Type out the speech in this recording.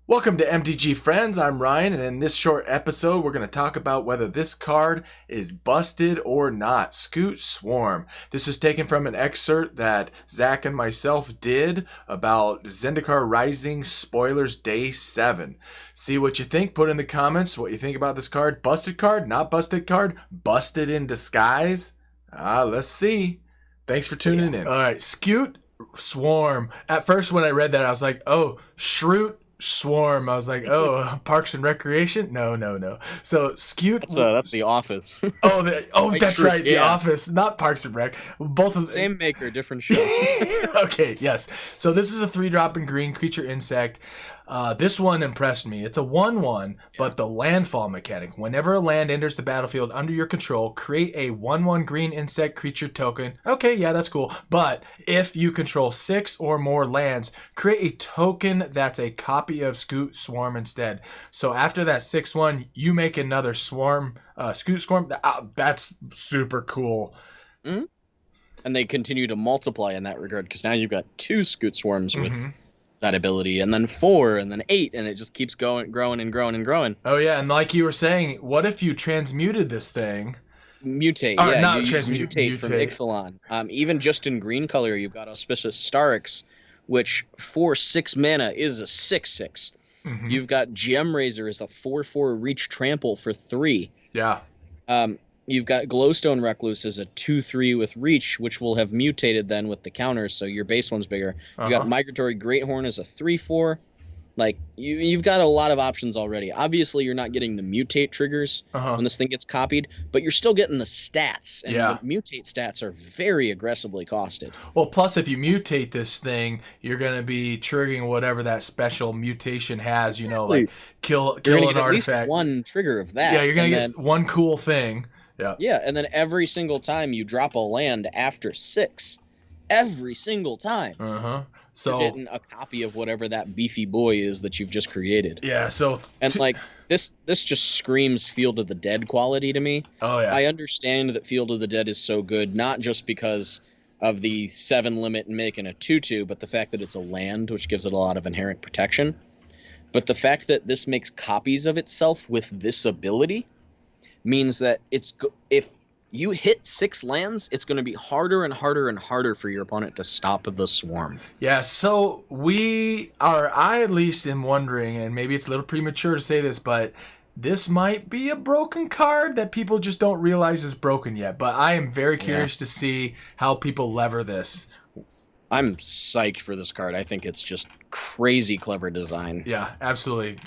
Welcome to MTG Friends, I'm Ryan, and in this short episode we're going to talk about whether this card is busted or not. Scute Swarm. This is taken from an excerpt that Zach and myself did about Zendikar Rising Spoilers Day 7. See what you think, put in the comments what you think about this card. Busted card, not busted card, busted in disguise? Let's see. Thanks for tuning in. Alright, Scute Swarm. At first when I read that I was like, oh, Scute Swarm. I was like, oh, Parks and Recreation? No. So Scute. That's The Office. That's right. The Office, not Parks and Rec. Both of the same maker, different show. Okay, yes. So this is a 3-drop in green creature insect. This one impressed me. It's a 1/1, but the landfall mechanic. Whenever a land enters the battlefield under your control, create a 1/1 green insect creature token. Okay, yeah, that's cool. But if you control 6 or more lands, create a token that's a copy of Scute Swarm instead. So after that 6/1, you make another swarm, Scute Swarm. That's super cool. Mm-hmm. And they continue to multiply in that regard, because now you've got 2 Scute Swarms with that ability, and then 4, and then 8, and it just keeps growing and growing and growing. Oh yeah, and like you were saying, what if you transmuted this thing? Mutate, or yeah, not you use mutate from Ixalan. Even just in green color, you've got Auspicious Starix, which for 6 mana is a 6/6. You've got Gem Razor as a 4/4 reach trample for 3. Yeah. You've got Glowstone Recluse as a 2/3 with reach, which will have mutated then with the counters, so your base one's bigger. You got Migratory Greathorn as a 3/4. Like, you've got a lot of options already. Obviously, you're not getting the mutate triggers when this thing gets copied, but you're still getting the stats, and the mutate stats are very aggressively costed. Well, plus if you mutate this thing, you're going to be triggering whatever that special mutation has, you know, like kill you're an get artifact. At least one trigger of that. Yeah, you're going to get one cool thing. Yeah, and then every single time you drop a land after 6, every single time, so you're getting a copy of whatever that beefy boy is that you've just created. Yeah, so and like this just screams Field of the Dead quality to me. Oh yeah, I understand that Field of the Dead is so good, not just because of the 7 limit and making a 2/2, but the fact that it's a land, which gives it a lot of inherent protection. But the fact that this makes copies of itself with this ability means that if you hit 6 lands, it's going to be harder and harder and harder for your opponent to stop the swarm. Yeah, so I at least am wondering, and maybe it's a little premature to say this, but this might be a broken card that people just don't realize is broken yet. But I am very curious to see how people lever this. I'm psyched for this card. I think it's just crazy clever design. Yeah, absolutely.